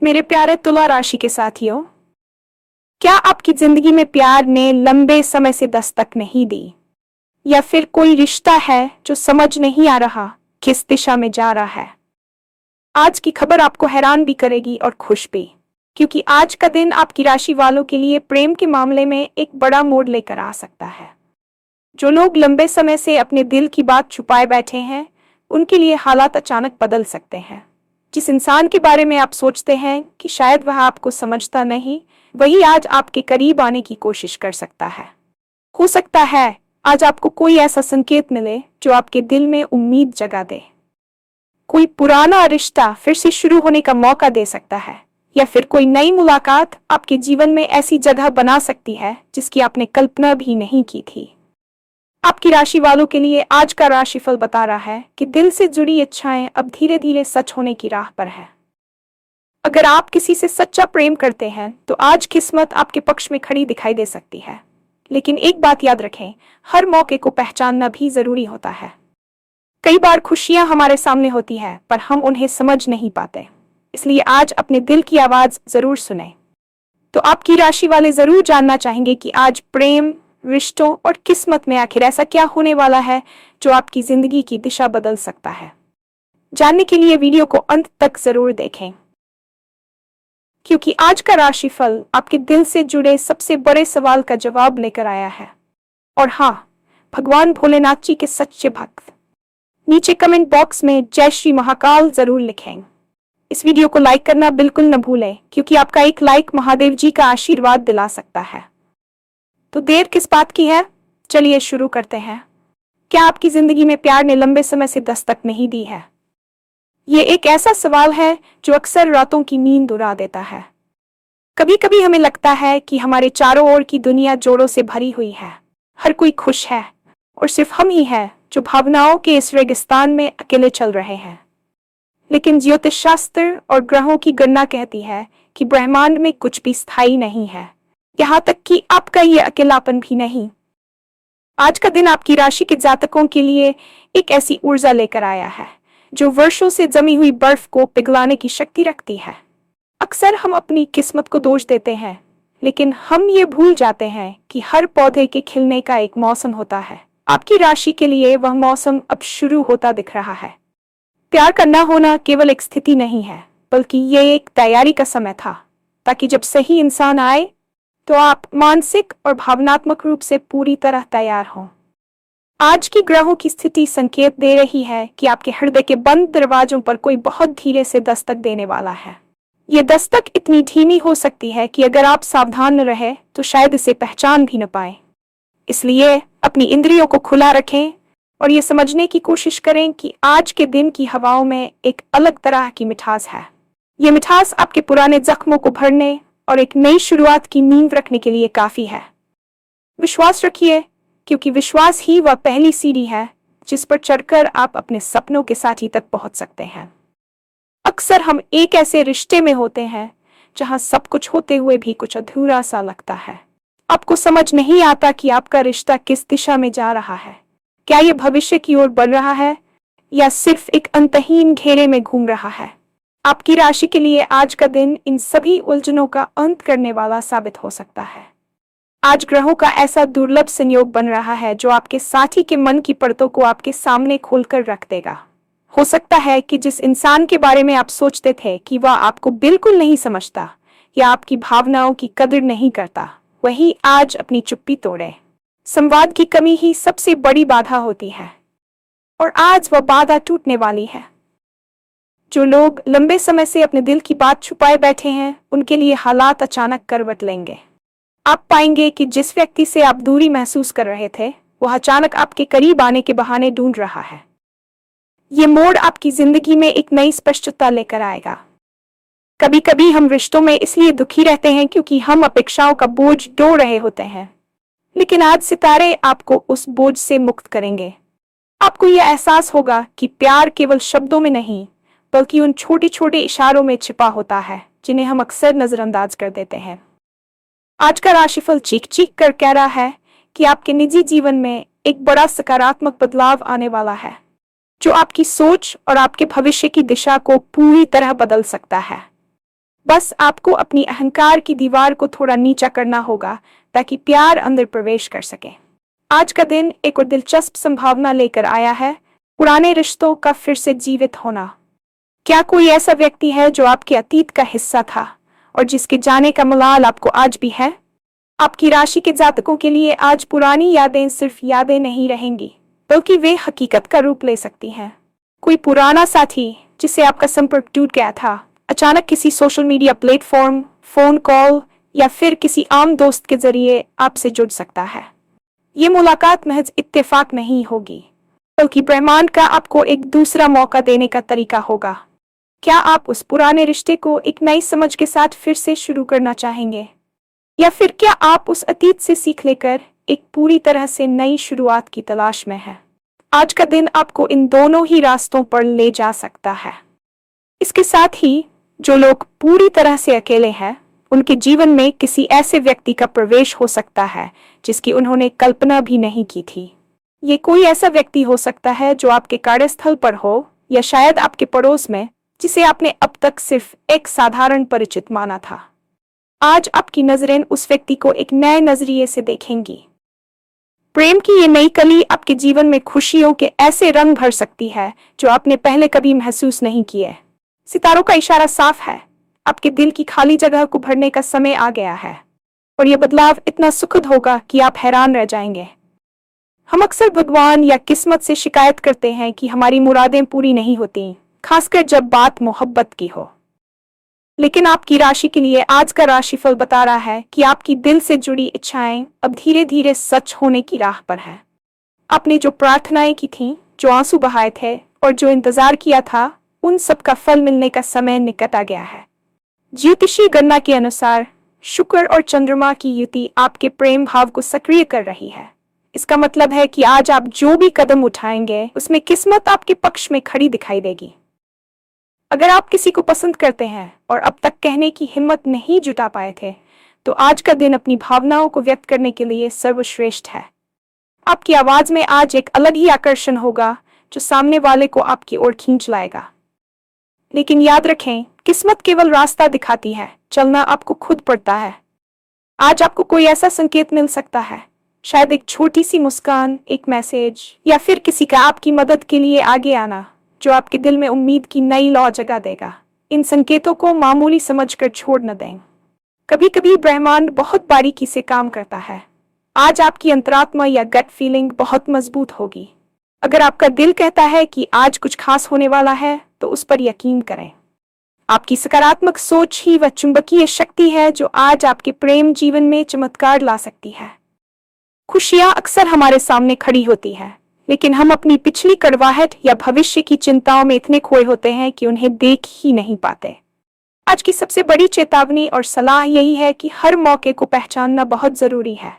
मेरे प्यारे तुला राशि के साथियों, क्या आपकी जिंदगी में प्यार ने लंबे समय से दस्तक नहीं दी, या फिर कोई रिश्ता है जो समझ नहीं आ रहा किस दिशा में जा रहा है? आज की खबर आपको हैरान भी करेगी और खुश भी, क्योंकि आज का दिन आपकी राशि वालों के लिए प्रेम के मामले में एक बड़ा मोड़ लेकर आ सकता है। जो लोग लंबे समय से अपने दिल की बात छुपाए बैठे हैं, उनके लिए हालात अचानक बदल सकते हैं। जिस इंसान के बारे में आप सोचते हैं कि शायद वह आपको समझता नहीं, वही आज आपके करीब आने की कोशिश कर सकता है। हो सकता है आज आपको कोई ऐसा संकेत मिले जो आपके दिल में उम्मीद जगा दे। कोई पुराना रिश्ता फिर से शुरू होने का मौका दे सकता है, या फिर कोई नई मुलाकात आपके जीवन में ऐसी जगह बना सकती है जिसकी आपने कल्पना भी नहीं की थी। आपकी राशि वालों के लिए आज का राशिफल बता रहा है कि दिल से जुड़ी इच्छाएं अब धीरे धीरे सच होने की राह पर है। अगर आप किसी से सच्चा प्रेम करते हैं तो आज किस्मत आपके पक्ष में खड़ी दिखाई दे सकती है। लेकिन एक बात याद रखें, हर मौके को पहचानना भी जरूरी होता है। कई बार खुशियां हमारे सामने होती है पर हम उन्हें समझ नहीं पाते, इसलिए आज अपने दिल की आवाज जरूर सुने। तो आपकी राशि वाले जरूर जानना चाहेंगे कि आज प्रेम, रिश्तों और किस्मत में आखिर ऐसा क्या होने वाला है जो आपकी जिंदगी की दिशा बदल सकता है। जानने के लिए वीडियो को अंत तक जरूर देखें, क्योंकि आज का राशिफल आपके दिल से जुड़े सबसे बड़े सवाल का जवाब लेकर आया है। और हाँ, भगवान भोलेनाथ जी के सच्चे भक्त नीचे कमेंट बॉक्स में जय श्री महाकाल जरूर लिखें। इस वीडियो को लाइक करना बिल्कुल न भूलें, क्योंकि आपका एक लाइक महादेव जी का आशीर्वाद दिला सकता है। तो देर किस बात की है, चलिए शुरू करते हैं। क्या आपकी जिंदगी में प्यार ने लंबे समय से दस्तक नहीं दी है? ये एक ऐसा सवाल है जो अक्सर रातों की नींद उड़ा देता है। कभी कभी हमें लगता है कि हमारे चारों ओर की दुनिया जोड़ों से भरी हुई है, हर कोई खुश है और सिर्फ हम ही हैं जो भावनाओं के इस रेगिस्तान में अकेले चल रहे हैं। लेकिन ज्योतिष शास्त्र और ग्रहों की गणना कहती है कि ब्रह्मांड में कुछ भी स्थायी नहीं है, यहाँ तक कि आपका ये अकेलापन भी नहीं। आज का दिन आपकी राशि के जातकों के लिए एक ऐसी ऊर्जा लेकर आया है जो वर्षों से जमी हुई बर्फ को पिघलाने की शक्ति रखती है। अक्सर हम अपनी किस्मत को दोष देते हैं, लेकिन हम ये भूल जाते हैं कि हर पौधे के खिलने का एक मौसम होता है। आपकी राशि के लिए वह मौसम अब शुरू होता दिख रहा है। प्यार का न होना केवल एक स्थिति नहीं है, बल्कि ये एक तैयारी का समय था, ताकि जब सही इंसान आए तो आप मानसिक और भावनात्मक रूप से पूरी तरह तैयार हों। आज की ग्रहों की स्थिति संकेत दे रही है कि आपके हृदय के बंद दरवाजों पर कोई बहुत धीरे से दस्तक देने वाला है। ये दस्तक इतनी धीमी हो सकती है कि अगर आप सावधान न रहे तो शायद इसे पहचान भी न पाए। इसलिए अपनी इंद्रियों को खुला रखें और ये समझने की कोशिश करें कि आज के दिन की हवाओं में एक अलग तरह की मिठास है। ये मिठास आपके पुराने जख्मों को भरने और एक नई शुरुआत की नींव रखने के लिए काफी है। विश्वास रखिए, क्योंकि विश्वास ही वह पहली सीढ़ी है जिस पर चढ़कर आप अपने सपनों के साथी तक पहुंच सकते हैं। अक्सर हम एक ऐसे रिश्ते में होते हैं जहां सब कुछ होते हुए भी कुछ अधूरा सा लगता है। आपको समझ नहीं आता कि आपका रिश्ता किस दिशा में जा रहा है। क्या यह भविष्य की ओर बढ़ रहा है या सिर्फ एक अंतहीन घेरे में घूम रहा है? आपकी राशि के लिए आज का दिन इन सभी उलझनों का अंत करने वाला साबित हो सकता है। आज ग्रहों का ऐसा दुर्लभ संयोग बन रहा है जो आपके साथी के मन की परतों को आपके सामने खोलकर रख देगा। हो सकता है कि जिस इंसान के बारे में आप सोचते थे कि वह आपको बिल्कुल नहीं समझता या आपकी भावनाओं की कदर नहीं करता, वही आज अपनी चुप्पी तोड़े। संवाद की कमी ही सबसे बड़ी बाधा होती है, और आज वह बाधा टूटने वाली है। जो लोग लंबे समय से अपने दिल की बात छुपाए बैठे हैं, उनके लिए हालात अचानक करवट लेंगे। आप पाएंगे कि जिस व्यक्ति से आप दूरी महसूस कर रहे थे, वह अचानक आपके करीब आने के बहाने ढूंढ रहा है। ये मोड़ आपकी जिंदगी में एक नई स्पष्टता लेकर आएगा। कभी कभी हम रिश्तों में इसलिए दुखी रहते हैं क्योंकि हम अपेक्षाओं का बोझ ढो रहे होते हैं, लेकिन आज सितारे आपको उस बोझ से मुक्त करेंगे। आपको यह एहसास होगा कि प्यार केवल शब्दों में नहीं, बल्कि उन छोटे छोटे इशारों में छिपा होता है जिन्हें हम अक्सर नजरअंदाज कर देते हैं। आज का राशिफल चीख चीख कर कह रहा है कि आपके निजी जीवन में एक बड़ा सकारात्मक बदलाव आने वाला है, जो आपकी सोच और आपके भविष्य की दिशा को पूरी तरह बदल सकता है। बस आपको अपनी अहंकार की दीवार को थोड़ा नीचा करना होगा ताकि प्यार अंदर प्रवेश कर सके। आज का दिन एक और दिलचस्प संभावना लेकर आया है, पुराने रिश्तों का फिर से जीवित होना। क्या कोई ऐसा व्यक्ति है जो आपके अतीत का हिस्सा था और जिसके जाने का मलाल आपको आज भी है? आपकी राशि के जातकों के लिए आज पुरानी यादें सिर्फ यादें नहीं रहेंगी, बल्कि वे हकीकत का रूप ले सकती हैं। कोई पुराना साथी जिससे आपका संपर्क टूट गया था, अचानक किसी social media platform, phone call या फिर किसी आम दोस्त के जरिए आपसे जुड़ सकता है। ये मुलाकात महज इत्तेफाक नहीं होगी, बल्कि ब्रह्मांड का आपको एक दूसरा मौका देने का तरीका होगा। क्या आप उस पुराने रिश्ते को एक नई समझ के साथ फिर से शुरू करना चाहेंगे, या फिर क्या आप उस अतीत से सीख लेकर एक पूरी तरह से नई शुरुआत की तलाश में हैं? आज का दिन आपको इन दोनों ही रास्तों पर ले जा सकता है। इसके साथ ही जो लोग पूरी तरह से अकेले हैं, उनके जीवन में किसी ऐसे व्यक्ति का प्रवेश हो सकता है जिसकी उन्होंने कल्पना भी नहीं की थी। ये कोई ऐसा व्यक्ति हो सकता है जो आपके कार्यस्थल पर हो, या शायद आपके पड़ोस में, जिसे आपने अब तक सिर्फ एक साधारण परिचित माना था। आज आपकी नजरें उस व्यक्ति को एक नए नजरिए से देखेंगी। प्रेम की ये नई कली आपके जीवन में खुशियों के ऐसे रंग भर सकती है जो आपने पहले कभी महसूस नहीं किए। सितारों का इशारा साफ है, आपके दिल की खाली जगह को भरने का समय आ गया है, और यह बदलाव इतना सुखद होगा कि आप हैरान रह जाएंगे। हम अक्सर भगवान या किस्मत से शिकायत करते हैं कि हमारी मुरादें पूरी नहीं होती, खासकर जब बात मोहब्बत की हो। लेकिन आपकी राशि के लिए आज का राशिफल बता रहा है कि आपकी दिल से जुड़ी इच्छाएं अब धीरे धीरे सच होने की राह पर है। आपने जो प्रार्थनाएं की थीं, जो आंसू बहाए थे और जो इंतजार किया था, उन सब का फल मिलने का समय निकट आ गया है। ज्योतिषीय गणना के अनुसार शुक्र और चंद्रमा की युति आपके प्रेम भाव को सक्रिय कर रही है। इसका मतलब है कि आज आप जो भी कदम उठाएंगे, उसमें किस्मत आपके पक्ष में खड़ी दिखाई देगी। अगर आप किसी को पसंद करते हैं और अब तक कहने की हिम्मत नहीं जुटा पाए थे, तो आज का दिन अपनी भावनाओं को व्यक्त करने के लिए सर्वश्रेष्ठ है। आपकी आवाज में आज एक अलग ही आकर्षण होगा जो सामने वाले को आपकी ओर खींच लाएगा। लेकिन याद रखें, किस्मत केवल रास्ता दिखाती है, चलना आपको खुद पड़ता है। आज आपको कोई ऐसा संकेत मिल सकता है, शायद एक छोटी सी मुस्कान, एक मैसेज, या फिर किसी का आपकी मदद के लिए आगे आना, जो आपके दिल में उम्मीद की नई लौ जगा देगा। इन संकेतों को मामूली समझकर छोड़ न दें। कभी कभी ब्रह्मांड बहुत बारीकी से काम करता है। आज आपकी अंतरात्मा या गट फीलिंग बहुत मजबूत होगी। अगर आपका दिल कहता है कि आज कुछ खास होने वाला है, तो उस पर यकीन करें। आपकी सकारात्मक सोच ही वह चुंबकीय शक्ति है जो आज आपके प्रेम जीवन में चमत्कार ला सकती है। खुशियां अक्सर हमारे सामने खड़ी होती है, लेकिन हम अपनी पिछली कड़वाहट या भविष्य की चिंताओं में इतने खोए होते हैं कि उन्हें देख ही नहीं पाते। आज की सबसे बड़ी चेतावनी और सलाह यही है कि हर मौके को पहचानना बहुत जरूरी है।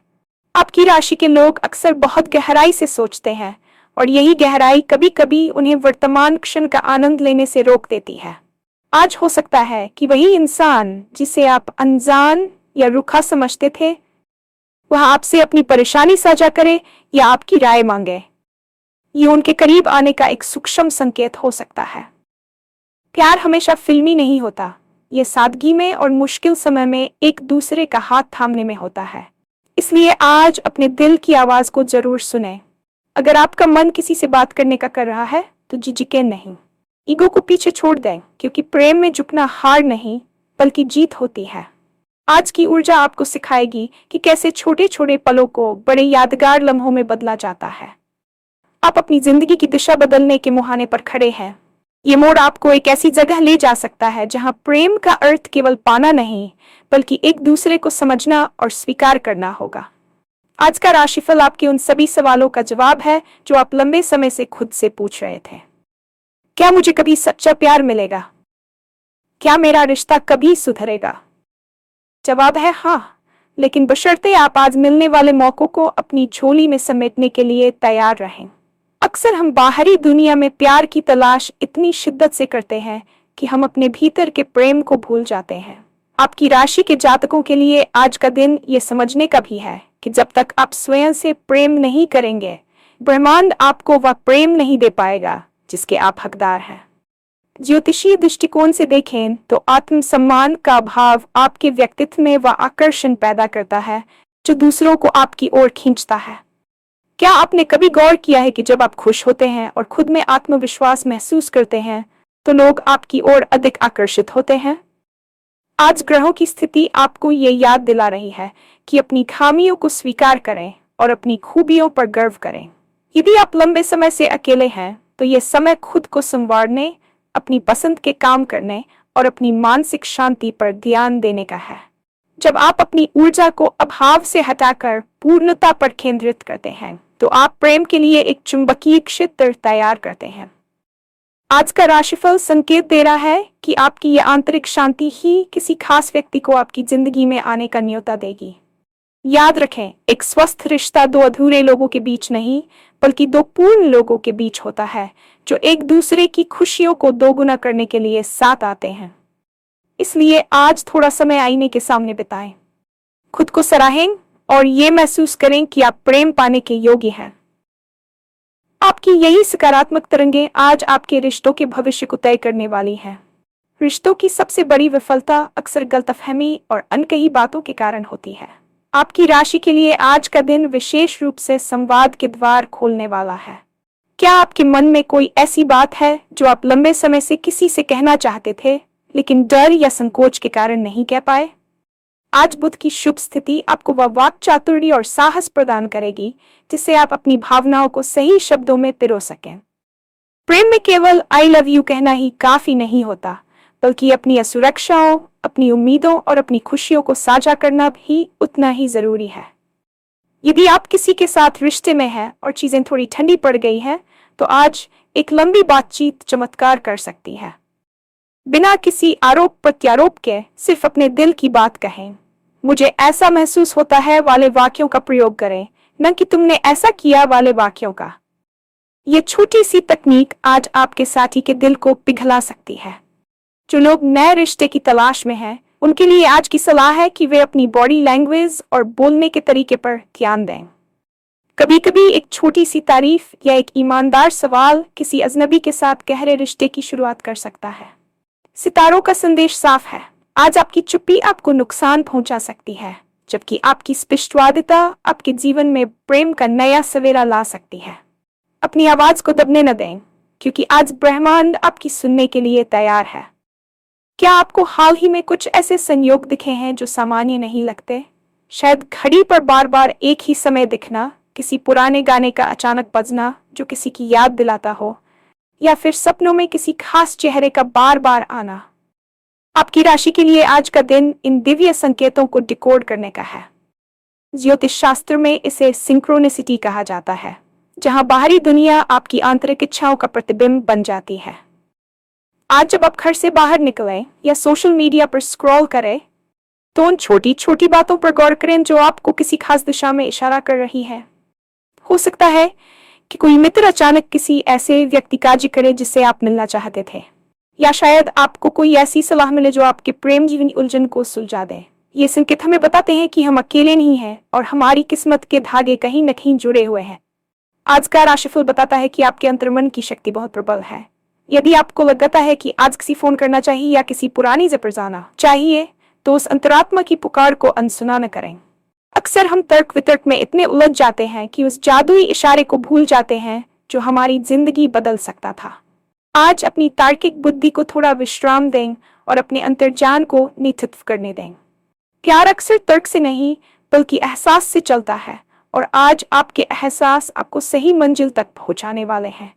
आपकी राशि के लोग अक्सर बहुत गहराई से सोचते हैं, और यही गहराई कभी कभी उन्हें वर्तमान क्षण का आनंद लेने से रोक देती है। आज हो सकता है कि वही इंसान जिसे आप अनजान या रूखा समझते थे, वह आपसे अपनी परेशानी साझा करे या आपकी राय मांगे। ये उनके करीब आने का एक सूक्ष्म संकेत हो सकता है। प्यार हमेशा फिल्मी नहीं होता, ये सादगी में और मुश्किल समय में एक दूसरे का हाथ थामने में होता है। इसलिए आज अपने दिल की आवाज को जरूर सुने। अगर आपका मन किसी से बात करने का कर रहा है, तो झिझके नहीं, ईगो को पीछे छोड़ दें, क्योंकि प्रेम में झुकना हार नहीं बल्कि जीत होती है। आज की ऊर्जा आपको सिखाएगी कि कैसे छोटे छोटे पलों को बड़े यादगार लम्हों में बदला जाता है। आप अपनी जिंदगी की दिशा बदलने के मुहाने पर खड़े हैं। ये मोड़ आपको एक ऐसी जगह ले जा सकता है जहां प्रेम का अर्थ केवल पाना नहीं, बल्कि एक दूसरे को समझना और स्वीकार करना होगा। आज का राशिफल आपके उन सभी सवालों का जवाब है जो आप लंबे समय से खुद से पूछ रहे थे। क्या मुझे कभी सच्चा प्यार मिलेगा? क्या मेरा रिश्ता कभी सुधरेगा? जवाब है हाँ, लेकिन बशर्ते आप आज मिलने वाले मौकों को अपनी झोली में समेटने के लिए तैयार रहें। अक्सर हम बाहरी दुनिया में प्यार की तलाश इतनी शिद्दत से करते हैं कि हम अपने भीतर के प्रेम को भूल जाते हैं। आपकी राशि के जातकों के लिए आज का दिन ये समझने का भी है कि जब तक आप स्वयं से प्रेम नहीं करेंगे, ब्रह्मांड आपको वह प्रेम नहीं दे पाएगा जिसके आप हकदार हैं। ज्योतिषीय दृष्टिकोण से देखें तो आत्मसम्मान का भाव आपके व्यक्तित्व में वह आकर्षण पैदा करता है जो दूसरों को आपकी ओर खींचता है। क्या आपने कभी गौर किया है कि जब आप खुश होते हैं और खुद में आत्मविश्वास महसूस करते हैं तो लोग आपकी ओर अधिक आकर्षित होते हैं? आज ग्रहों की स्थिति आपको ये याद दिला रही है कि अपनी खामियों को स्वीकार करें और अपनी खूबियों पर गर्व करें। यदि आप लंबे समय से अकेले हैं तो ये समय खुद को संवारने, अपनी पसंद के काम करने और अपनी मानसिक शांति पर ध्यान देने का है। जब आप अपनी ऊर्जा को अभाव से हटाकर पूर्णता पर केंद्रित करते हैं तो आप प्रेम के लिए एक चुंबकीय क्षेत्र तैयार करते हैं। आज का राशिफल संकेत दे रहा है कि आपकी यह आंतरिक शांति ही किसी खास व्यक्ति को आपकी जिंदगी में आने का न्योता देगी। याद रखें, एक स्वस्थ रिश्ता दो अधूरे लोगों के बीच नहीं बल्कि दो पूर्ण लोगों के बीच होता है जो एक दूसरे की खुशियों को दोगुना करने के लिए साथ आते हैं। इसलिए आज थोड़ा समय आईने के सामने बिताएं, खुद को सराहें और ये महसूस करें कि आप प्रेम पाने के योग्य हैं। आपकी यही सकारात्मक तरंगें आज आपके रिश्तों के भविष्य को तय करने वाली हैं। रिश्तों की सबसे बड़ी विफलता अक्सर गलतफहमी और अनकही बातों के कारण होती है। आपकी राशि के लिए आज का दिन विशेष रूप से संवाद के द्वार खोलने वाला है। क्या आपके मन में कोई ऐसी बात है जो आप लंबे समय से किसी से कहना चाहते थे लेकिन डर या संकोच के कारण नहीं कह पाए? आज बुध की शुभ स्थिति आपको वह वाक चातुर्य और साहस प्रदान करेगी जिससे आप अपनी भावनाओं को सही शब्दों में पिरो सकें। प्रेम में केवल आई लव यू कहना ही काफी नहीं होता, बल्कि अपनी असुरक्षाओं, अपनी उम्मीदों और अपनी खुशियों को साझा करना भी उतना ही जरूरी है। यदि आप किसी के साथ रिश्ते में हैं और चीजें थोड़ी ठंडी पड़ गई हैं, तो आज एक लंबी बातचीत चमत्कार कर सकती है। बिना किसी आरोप प्रत्यारोप के सिर्फ अपने दिल की बात कहें। मुझे ऐसा महसूस होता है वाले वाक्यों का प्रयोग करें, न कि तुमने ऐसा किया वाले वाक्यों का। ये छोटी सी तकनीक आज आपके साथी के दिल को पिघला सकती है। जो लोग नए रिश्ते की तलाश में हैं, उनके लिए आज की सलाह है कि वे अपनी बॉडी लैंग्वेज और बोलने के तरीके पर ध्यान दें। कभी कभी एक छोटी सी तारीफ या एक ईमानदार सवाल किसी अजनबी के साथ गहरे रिश्ते की शुरुआत कर सकता है। सितारों का संदेश साफ है, आज आपकी चुप्पी आपको नुकसान पहुंचा सकती है, जबकि आपकी स्पष्टवादिता आपके जीवन में प्रेम का नया सवेरा ला सकती है। अपनी आवाज को दबने न दें, क्योंकि आज ब्रह्मांड आपकी सुनने के लिए तैयार है। क्या आपको हाल ही में कुछ ऐसे संयोग दिखे हैं जो सामान्य नहीं लगते? शायद घड़ी पर बार बार एक ही समय दिखना, किसी पुराने गाने का अचानक बजना जो किसी की याद दिलाता हो, या फिर सपनों में किसी खास चेहरे का बार बार आना। आपकी राशि के लिए आज का दिन इन दिव्य संकेतों को डिकोड करने का है। ज्योतिष शास्त्र में इसे सिंक्रोनिसिटी कहा जाता है, जहां बाहरी दुनिया आपकी आंतरिक इच्छाओं का प्रतिबिंब बन जाती है। आज जब आप घर से बाहर निकलें या सोशल मीडिया पर स्क्रॉल करें, तो उन छोटी छोटी बातों पर गौर करें जो आपको किसी खास दिशा में इशारा कर रही है। हो सकता है कि कोई मित्र अचानक किसी ऐसे व्यक्ति का जिक्र करे जिससे आप मिलना चाहते थे, या शायद आपको कोई ऐसी सलाह मिले जो आपके प्रेम जीवन उलझन को सुलझा दे। ये संकेत हमें बताते हैं कि हम अकेले नहीं हैं और हमारी किस्मत के धागे कहीं न कहीं जुड़े हुए हैं। आज का राशिफल बताता है कि आपके अंतर्मन की शक्ति बहुत प्रबल है। यदि आपको लगता है कि आज किसी फोन करना चाहिए या किसी पुरानी जिपर जाना चाहिए, तो उस अंतरात्मा की पुकार को अनसुना न करें। अक्सर हम तर्क वितर्क में इतने उलझ जाते हैं कि उस जादुई इशारे को भूल जाते हैं जो हमारी जिंदगी बदल सकता था। आज अपनी तार्किक बुद्धि को थोड़ा विश्राम दें और अपने अंतर्ज्ञान को नेतृत्व करने दें। प्यार अक्सर तर्क से नहीं बल्कि एहसास से चलता है, और आज आपके एहसास आपको सही मंजिल तक पहुंचाने वाले हैं।